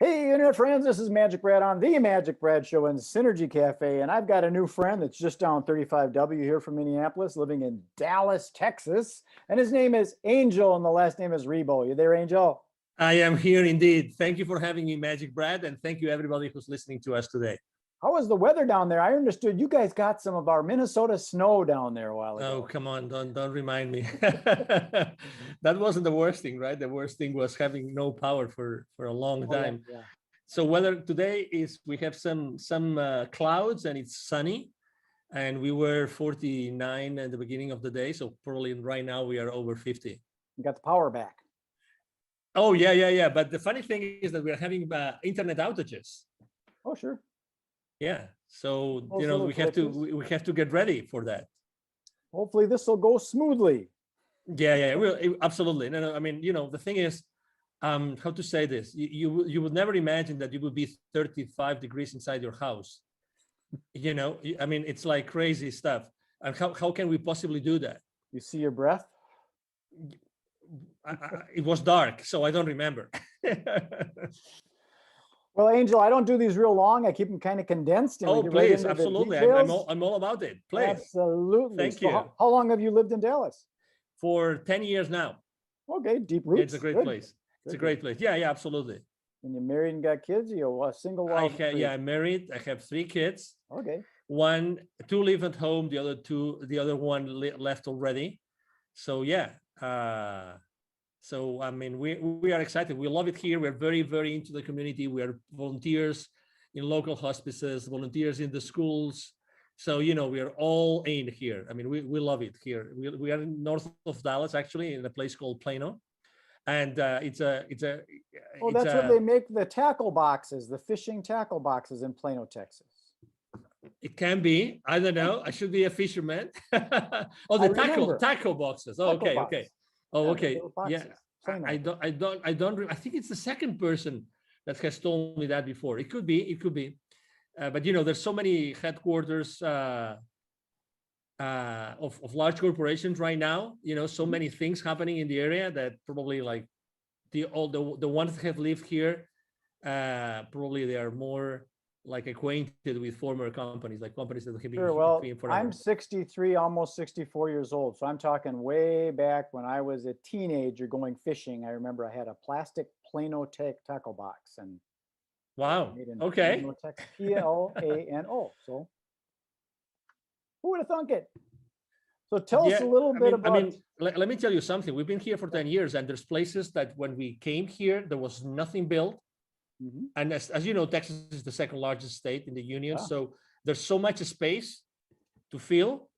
Hey, internet friends, this is Magic Brad on the Magic Brad Show in Synergy Cafe, and I've got a new friend that's just down 35W here from Minneapolis, living in Dallas, Texas, and his name is Angel, and the last name is Ribo. You there, Angel? I am here indeed. Thank you for having me, Magic Brad, and thank you everybody who's listening to us today. How was the weather down there? I understood you guys got some of our Minnesota snow down there a while ago. Oh, come on, don't remind me. That wasn't the worst thing, right? The worst thing was having no power for a long time. Yeah. So weather today is we have some clouds and it's sunny, and we were 49 at the beginning of the day. So probably right now we are over 50. You got the power back. Oh yeah. But the funny thing is that we're having internet outages. Oh sure. Yeah. So Also we have to get ready for that. Hopefully this will go smoothly. Yeah. Absolutely. No. I mean, the thing is, how to say this? You would never imagine that you would be 35 degrees inside your house. I mean, it's like crazy stuff. And how can we possibly do that? You see your breath? It was dark, so I don't remember. Well, Angel, I don't do these real long. I keep them kind of condensed. And Oh, please, absolutely. I'm all about it. Please. Absolutely. Thank you. How long have you lived in Dallas? For 10 years now. Okay, deep roots. Yeah, it's a great place. It's a great place. Yeah, absolutely. And you're married and got kids? You're a single? I'm married. I have 3 kids. Okay. 2 live at home. The other one left already. So yeah. So I mean, we are excited. We love it here. We're very, very into the community. We are volunteers in local hospices, volunteers in the schools. So we are all in here. I mean, we love it here. We are north of Dallas, actually, in a place called Plano, and it's a. Oh, that's where they make the tackle boxes, the fishing tackle boxes in Plano, Texas. It can be. I don't know. I should be a fisherman. Oh, the tackle boxes. Oh, okay. Oh, okay. Yeah. I think it's the second person that has told me that before. It could be. But there's so many headquarters of large corporations right now. So many things happening in the area that probably like the ones that have lived here, probably they are more like acquainted with former companies, like companies that have been Sure. Well, forever. I'm 63, almost 64 years old. So I'm talking way back when I was a teenager going fishing. I remember I had a plastic Plano tackle box and wow. Okay. Plano. So who would have thunk it? So tell us a little bit about. I mean, let me tell you something. We've been here for 10 years, and there's places that when we came here, there was nothing built. Mm-hmm. And as you know, Texas is the second largest state in the union. Yeah. So there's so much space to fill,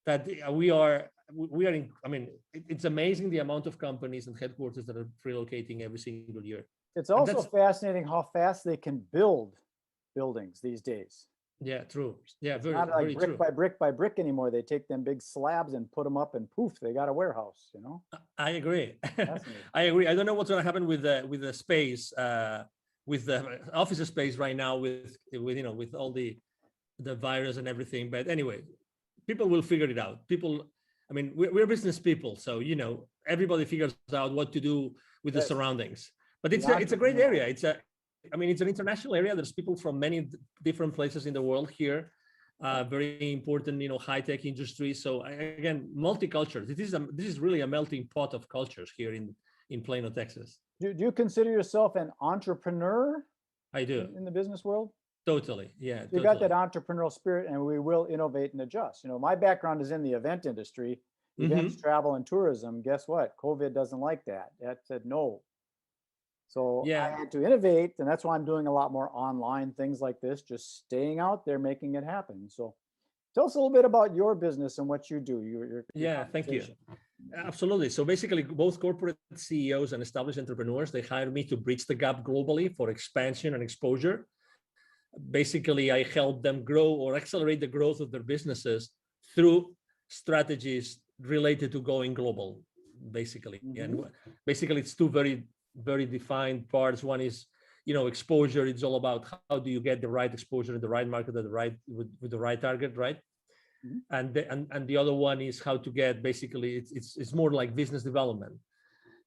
that we are in. I mean, it's amazing the amount of companies and headquarters that are relocating every single year. It's also fascinating how fast they can build buildings these days. Yeah, true. Yeah, it's not like brick by brick anymore. They take them big slabs and put them up, and poof, they got a warehouse. I agree. I agree. I don't know what's going to happen with the space, with the office space right now, with all the virus and everything. But anyway, people will figure it out. I mean, we're business people, so everybody figures out what to do with the surroundings. But it's a great area. It's an international area. There's people from many different places in the world here. Very important, high-tech industry. So again, multicultural. This is really a melting pot of cultures here in Plano, Texas. Do you consider yourself an entrepreneur? I do. In the business world? Totally. Yeah. You got that entrepreneurial spirit, and we will innovate and adjust. My background is in the event industry, events, travel, and tourism. Guess what? COVID doesn't like that. That said no. So yeah. I had to innovate, and that's why I'm doing a lot more online things like this, just staying out there, making it happen. So tell us a little bit about your business and what you do. Thank you. Absolutely. So basically, both corporate CEOs and established entrepreneurs, they hire me to bridge the gap globally for expansion and exposure. Basically, I help them grow or accelerate the growth of their businesses through strategies related to going global, basically. Mm-hmm. And basically, it's two very defined parts. One is, exposure. It's all about how do you get the right exposure in the right market at with the right target, right? Mm-hmm. And the other one is how to get, basically, it's more like business development.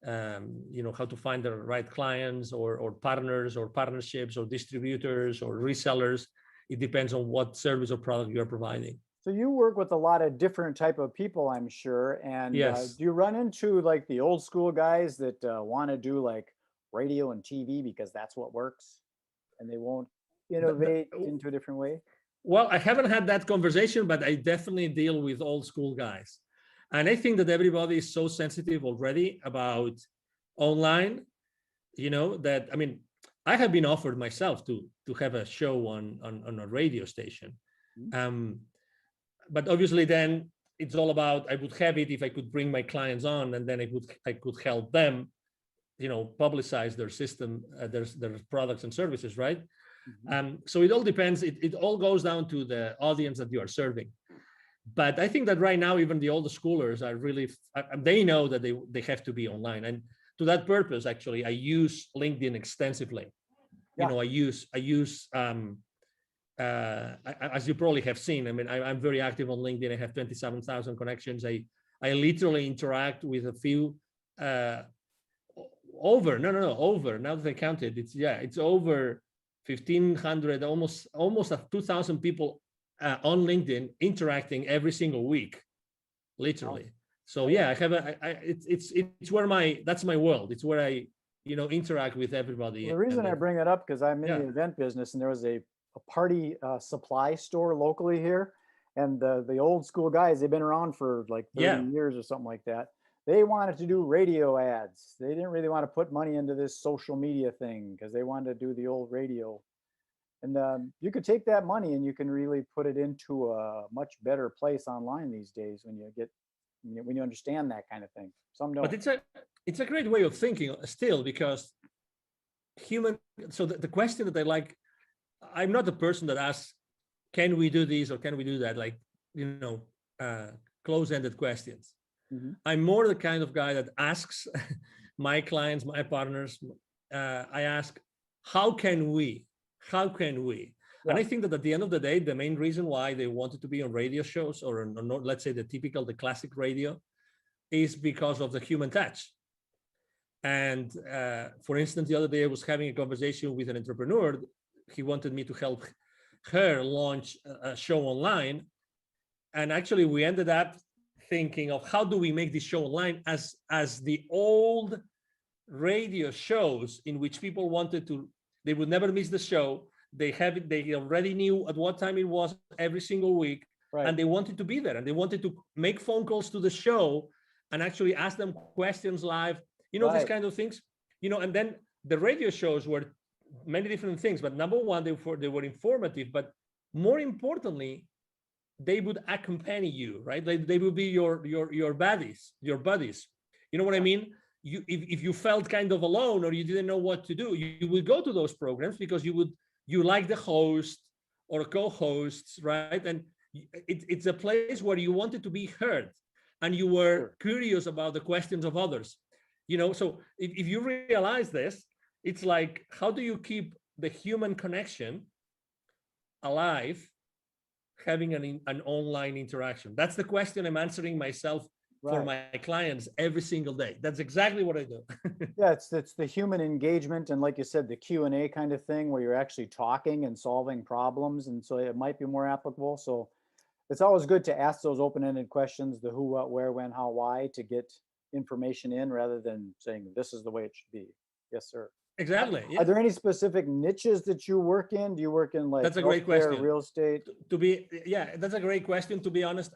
how to find the right clients or partners or partnerships or distributors or resellers. It depends on what service or product you're providing. So you work with a lot of different type of people, I'm sure. And Yes. do you run into like the old school guys that want to do like radio and TV because that's what works, and they won't innovate into a different way? Well, I haven't had that conversation, but I definitely deal with old school guys. And I think that everybody is so sensitive already about online, that, I mean, I have been offered myself to have a show on a radio station. But obviously then it's all about, I would have it if I could bring my clients on, and then I could help them, publicize their system, their products and services, right? So it all depends. It all goes down to the audience that you are serving. But I think that right now, even the older schoolers are really, they know that they have to be online. And to that purpose, actually, I use LinkedIn extensively. Yeah. I use as you probably have seen, I mean, I'm very active on LinkedIn. I have 27,000 connections. I literally interact with a few, over, now that I counted, it's over 1,500, almost 2,000 people on LinkedIn interacting every single week, literally. Wow. So yeah, I have it's where that's my world. It's where I, interact with everybody. Well, the reason I bring it up, because I'm in the event business, and there was a party supply store locally here, and the old school guys, they've been around for like 30 years or something like that. They wanted to do radio ads. They didn't really want to put money into this social media thing because they wanted to do the old radio. And you could take that money and you can really put it into a much better place online these days when you understand that kind of thing. Some don't. But it's a great way of thinking still, because so the question that I like, I'm not the person that asks, can we do this or can we do that? Like, close-ended questions. I'm more the kind of guy that asks my clients, my partners, I ask, how can we? Yeah. And I think that at the end of the day, the main reason why they wanted to be on radio shows or let's say the classic radio, is because of the human touch. And for instance, the other day I was having a conversation with an entrepreneur. He wanted me to help her launch a show online. And actually we ended up thinking of how do we make this show online as the old radio shows in which people they would never miss the show. They already knew at what time it was every single week. Right. And they wanted to be there, and they wanted to make phone calls to the show and actually ask them questions live, these kind of things, and then the radio shows were many different things, but number one, they were informative, but more importantly, they would accompany you, right? They would be your buddies. You know what I mean? If you felt kind of alone or you didn't know what to do, you would go to those programs because you like the host or co-hosts, right? And it's a place where you wanted to be heard and you were curious about the questions of others. So if you realize this, it's like, how do you keep the human connection alive, having an online interaction? That's the question I'm answering myself for my clients every single day. That's exactly what I do. Yeah, it's the human engagement, and like you said, the Q&A kind of thing where you're actually talking and solving problems, and so it might be more applicable. So it's always good to ask those open-ended questions, the who, what, where, when, how, why, to get information in rather than saying this is the way it should be. Yes, sir. Exactly. Yeah. Are there any specific niches that you work in? Do you work in like that's a great question. Real estate? That's a great question. To be honest,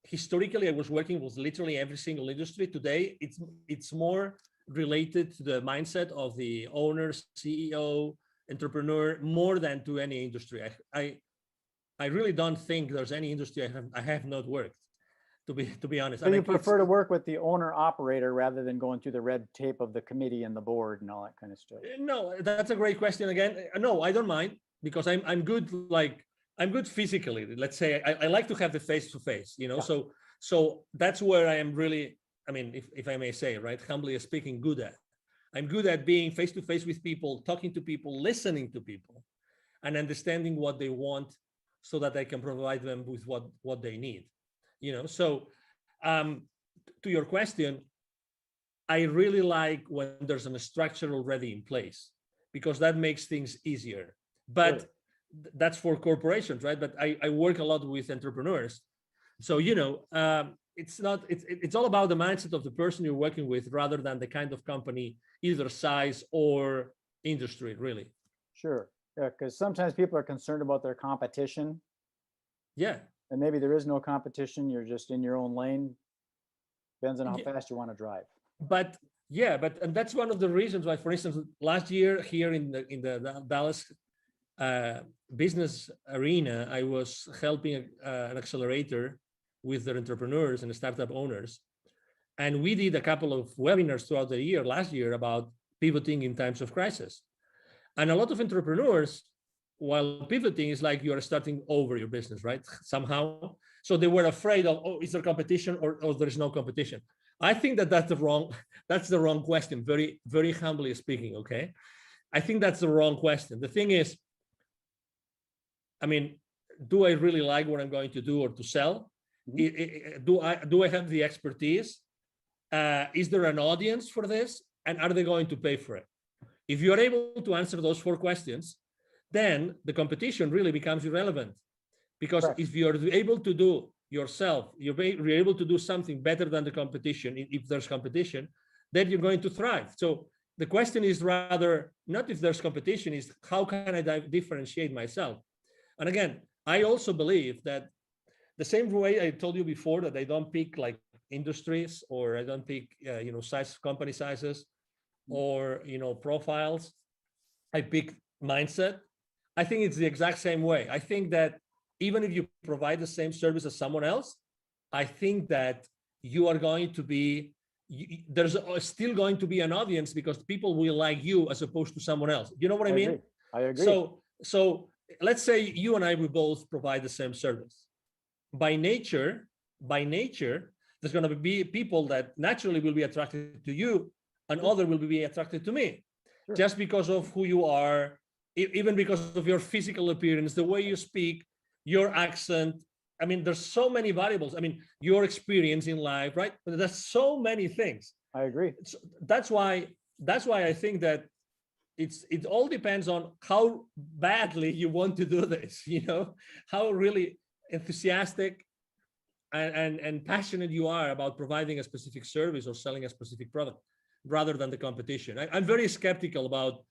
historically, I was working with literally every single industry. Today, it's more related to the mindset of the owner, CEO, entrepreneur, more than to any industry. I really don't think there's any industry I have not worked. To be honest. So you prefer to work with the owner operator rather than going through the red tape of the committee and the board and all that kind of stuff? No, that's a great question again. No, I don't mind, because I'm good. I'm good physically. Let's say I like to have the face-to-face, Yeah. So that's where I am really, I mean, if I may say, right, humbly speaking, good at. I'm good at being face-to-face with people, talking to people, listening to people, and understanding what they want so that I can provide them with what they need. So to your question, I really like when there's a structure already in place, because that makes things easier. But that's for corporations, right? But I work a lot with entrepreneurs. So, it's all about the mindset of the person you're working with rather than the kind of company, either size or industry, really. Sure. Yeah, because sometimes people are concerned about their competition. Yeah. And maybe there is no competition. You're just in your own lane. Depends on how fast you want to drive. But and that's one of the reasons why, for instance, last year here in the Dallas business arena, I was helping an accelerator with their entrepreneurs and startup owners. And we did a couple of webinars throughout the year, last year, about pivoting in times of crisis. And a lot of entrepreneurs, while pivoting, is like you are starting over your business, right? Somehow. So they were afraid of, oh, is there competition or there is no competition? I think that's the wrong question, very, very humbly speaking, okay? I think that's the wrong question. The thing is, I mean, do I really like what I'm going to do or to sell? Mm-hmm. Do I have the expertise? Is there an audience for this? And are they going to pay for it? If you're able to answer those 4 questions, then the competition really becomes irrelevant. Because if you're able to do yourself, you're able to do something better than the competition, if there's competition, then you're going to thrive. So the question is rather not if there's competition, is how can I differentiate myself? And again, I also believe that the same way I told you before that I don't pick like industries, or I don't pick company sizes, or profiles. I pick mindset. I think it's the exact same way. I think that even if you provide the same service as someone else, I think that you are going to be, there's still going to be an audience, because people will like you as opposed to someone else. You know what I mean? I agree. So let's say you and I, we both provide the same service. By nature, there's going to be people that naturally will be attracted to you, and other will be attracted to me, just because of who you are, even because of your physical appearance, the way you speak, your accent. I mean, there's so many variables. I mean, your experience in life, right? There's so many things. I agree. So that's why I think that it all depends on how badly you want to do this, how really enthusiastic and passionate you are about providing a specific service or selling a specific product, rather than the competition. I'm very skeptical about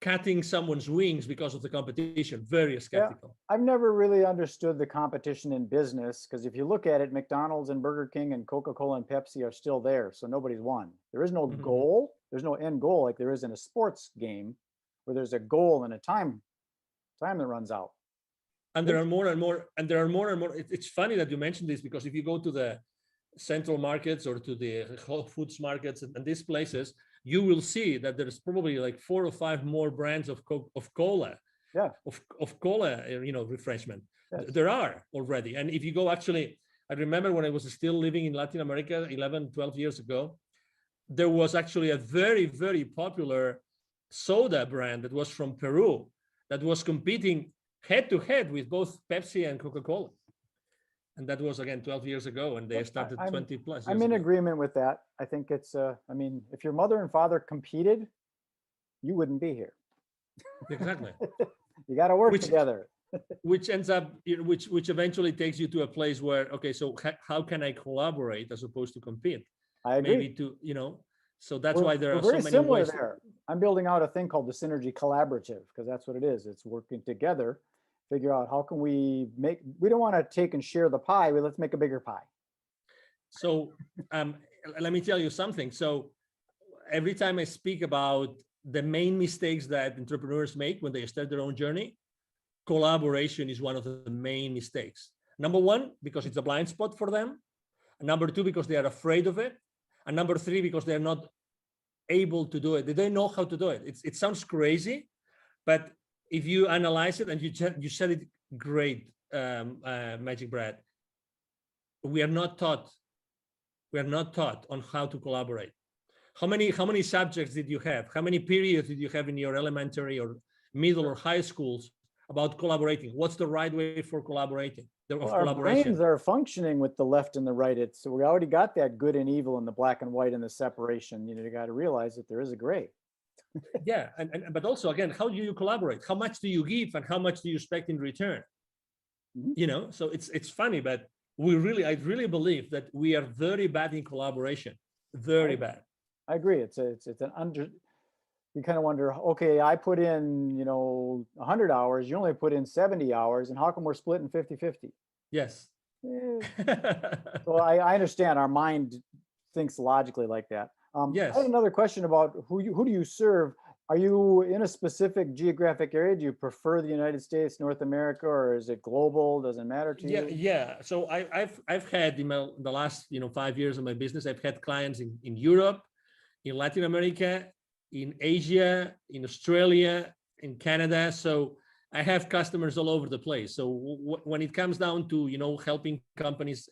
cutting someone's wings because of the competition. Very skeptical. Yeah, I've never really understood the competition in business, because if you look at it, McDonald's and Burger King and Coca-Cola and Pepsi are still there. So nobody's won. There is no goal. There's no end goal like there is in a sports game, where there's a goal and a time that runs out. And there are more and more. It's funny that you mentioned this, because if you go to the central markets or to the Whole Foods markets and these places, you will see that there's probably like 4 or 5 more brands of cola, of cola, refreshment. Yes. There are already. And if you go, actually, I remember when I was still living in Latin America 11, 12 years ago, there was actually a very, very popular soda brand that was from Peru that was competing head to head with both Pepsi and Coca-Cola. And that was, again, 12 years ago, and they started 20 plus years I'm in ago. agreement with that. I think it's, if your mother and father competed, you wouldn't be here. Exactly. You got to work together. Which ends up, which eventually takes you to a place where, okay, so how can I collaborate as opposed to compete? I agree. Maybe so that's why there are so many similar ways. There. I'm building out a thing called the Synergy Collaborative, because that's what it is. It's working together. Figure out how can we don't want to take and share the pie, but let's make a bigger pie. So let me tell you something. So every time I speak about the main mistakes that entrepreneurs make when they start their own journey, collaboration is one of the main mistakes. Number 1, because it's a blind spot for them. And number 2, because they are afraid of it. And number 3, because they're not able to do it. They don't know how to do it. It sounds crazy, but if you analyze it, and you said it great, MagicBrad, we are not taught on how to collaborate. How many subjects did you have? How many periods did you have in your elementary or middle or high schools about collaborating? What's the right way for collaborating? Well, of our collaboration. brains are functioning with the left and the right. So we already got that good and evil and the black and white and the separation. You got to realize that there is a gray. Yeah, but also again, how do you collaborate? How much do you give, and how much do you expect in return? So it's funny, but I really believe that we are very bad in collaboration, very bad. I agree. It's an under. You kind of wonder, okay, I put in 100 hours, you only put in 70 hours, and how come we're splitting 50-50? Yes. So I understand our mind thinks logically like that. Yes. I have another question about who do you serve? Are you in a specific geographic area? Do you prefer the United States, North America, or is it global? Doesn't matter to you? Yeah. So I've had in the last 5 years of my business, I've had clients in Europe, in Latin America, in Asia, in Australia, in Canada. So I have customers all over the place. So when it comes down to helping companies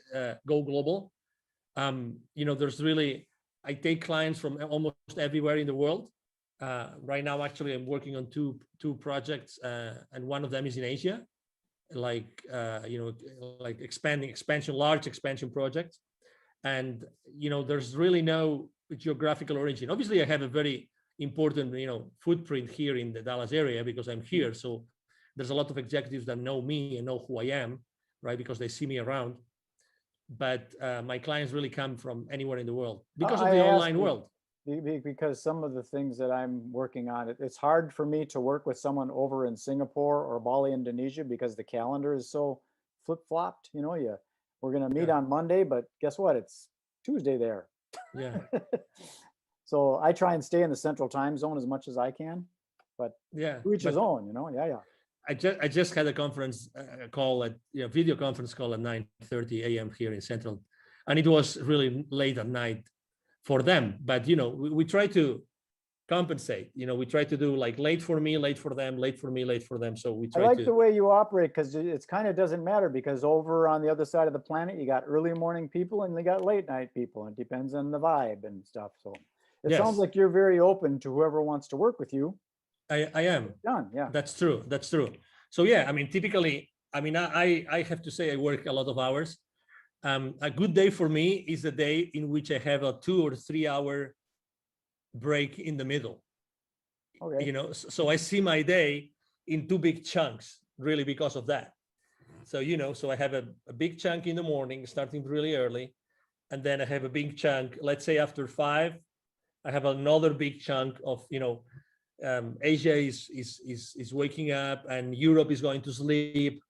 go global, there's really, I take clients from almost everywhere in the world. Right now, actually, I'm working on two projects, and one of them is in Asia, like large expansion projects. And there's really no geographical origin. Obviously, I have a very important footprint here in the Dallas area because I'm here. So there's a lot of executives that know me and know who I am, right? Because they see me around. But my clients really come from anywhere in the world because of the online world. Because some of the things that I'm working on, it's hard for me to work with someone over in Singapore or Bali, Indonesia, because the calendar is so flip-flopped. We're going to meet on Monday, but guess what? It's Tuesday there. Yeah. So I try and stay in the central time zone as much as I can, but to each his own, Yeah. I just had a conference call video conference call at 9:30 a.m. here in Central, and it was really late at night for them. But we try to compensate. We try to do like late for me, late for them, late for me, late for them. So we try. I like the way you operate because it's kind of doesn't matter because over on the other side of the planet, you got early morning people and they got late night people. It depends on the vibe and stuff. So it sounds like you're very open to whoever wants to work with you. I am. Done. Yeah. That's true. So yeah, I mean, typically, I have to say I work a lot of hours. A good day for me is the day in which I have a 2 or 3 hour break in the middle. Okay. So I see my day in 2 big chunks, really, because of that. So so I have a big chunk in the morning, starting really early, and then I have a big chunk. Let's say after 5, I have another big chunk of Asia is waking up and Europe is going to sleep.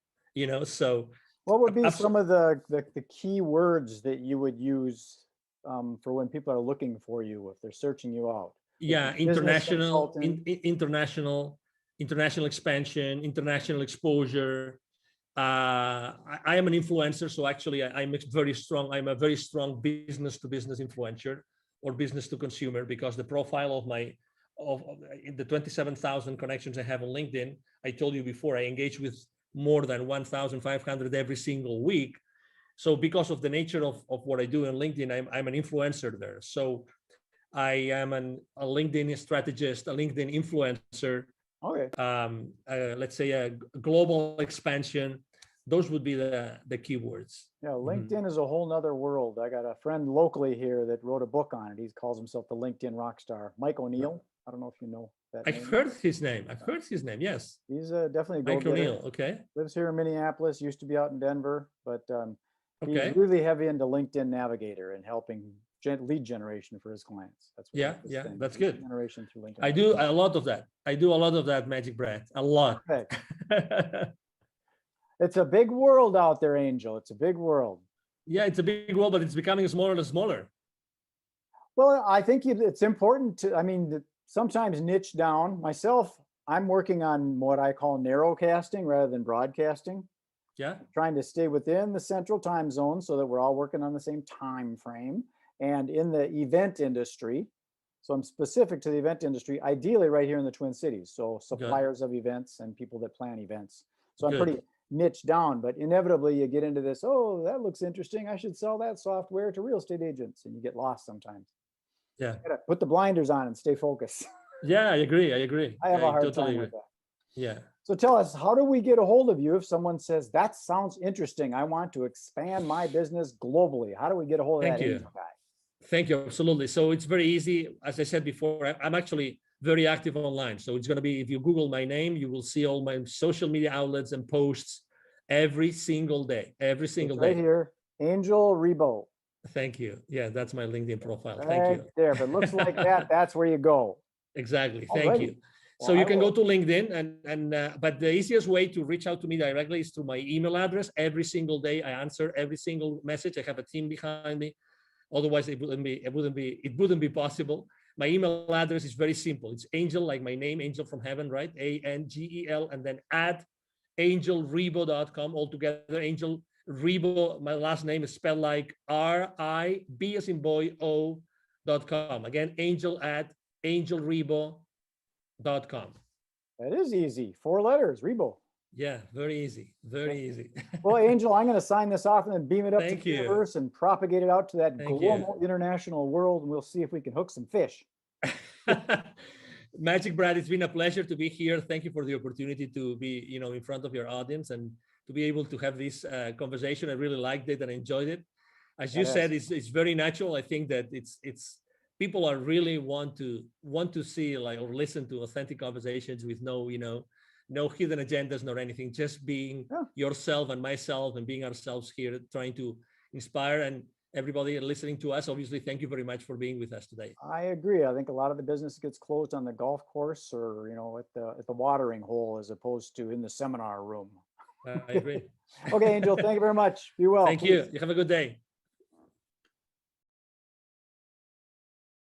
So what would be some of the key words that you would use for when people are looking for you if they're searching you out? Yeah, international expansion, international exposure. I am an influencer, so actually I'm a very strong business to business influencer or business to consumer, because the profile of the 27,000 connections I have on LinkedIn, I told you before, I engage with more than 1,500 every single week. So because of the nature of what I do on LinkedIn, I'm an influencer there. So I am a LinkedIn strategist, a LinkedIn influencer. Okay. Let's say a global expansion. Those would be the keywords. Yeah, LinkedIn is a whole nother world. I got a friend locally here that wrote a book on it. He calls himself the LinkedIn rock star, Mike O'Neill. I don't know if you know that name. I've heard his name. Yes. He's definitely a Mike O'Neill. Okay. Lives here in Minneapolis, used to be out in Denver, but he's really heavy into LinkedIn Navigator and helping lead generation for his clients. That's what that's good. Generation through LinkedIn. I do a lot of that. MagicBrad, a lot. It's a big world out there, Angel. It's a big world. Yeah, it's a big world, but it's becoming smaller and smaller. Well, I think it's important to, sometimes niche down. Myself, I'm working on what I call narrowcasting rather than broadcasting. Yeah. Trying to stay within the central time zone so that we're all working on the same time frame. And in the event industry, so I'm specific to the event industry, ideally right here in the Twin Cities. So suppliers of events and people that plan events. So I'm pretty niche down, but inevitably you get into this, oh, that looks interesting, I should sell that software to real estate agents, and you get lost sometimes. Yeah. You gotta put the blinders on and stay focused. Yeah, I agree. I have a hard time with that. Yeah. So tell us, how do we get a hold of you if someone says, that sounds interesting, I want to expand my business globally? How do we get a hold of that angel guy? Thank you. Absolutely. So it's very easy. As I said before, I'm actually very active online. So it's going to be, if you Google my name, you will see all my social media outlets and posts every single day, every single day. Right here, Angel Ribo. Thank you. Yeah, that's my LinkedIn profile. Right Thank you. there. If it looks like that, that's where you go. Exactly. Thank you. So you can go to LinkedIn but the easiest way to reach out to me directly is through my email address. Every single day, I answer every single message. I have a team behind me. Otherwise, it wouldn't be possible. My email address is very simple. It's Angel, like my name, Angel from Heaven, right? ANGEL, and then at angelribo.com altogether. Angel Ribo, my last name is spelled like RIB as in boy O.com. Again, Angel at angelribo.com. That is easy. 4 letters, Ribo. Yeah, very easy. Very easy. Well, Angel, I'm going to sign this off and then beam it up to the you. universe and propagate it out to that Thank global you. international world. And we'll see if we can hook some fish. MagicBrad, it's been a pleasure to be here. Thank you for the opportunity to be, in front of your audience and to be able to have this conversation. I really liked it and enjoyed it. As you said, it's very natural. I think that it's people are really want to see or listen to authentic conversations with no hidden agendas nor anything, just being yourself and myself and being ourselves here, trying to inspire. And everybody listening to us, obviously, thank you very much for being with us today. I agree. I think a lot of the business gets closed on the golf course or, at the watering hole as opposed to in the seminar room. I agree. Okay, Angel, thank you very much. Be well. Thank you. You have a good day.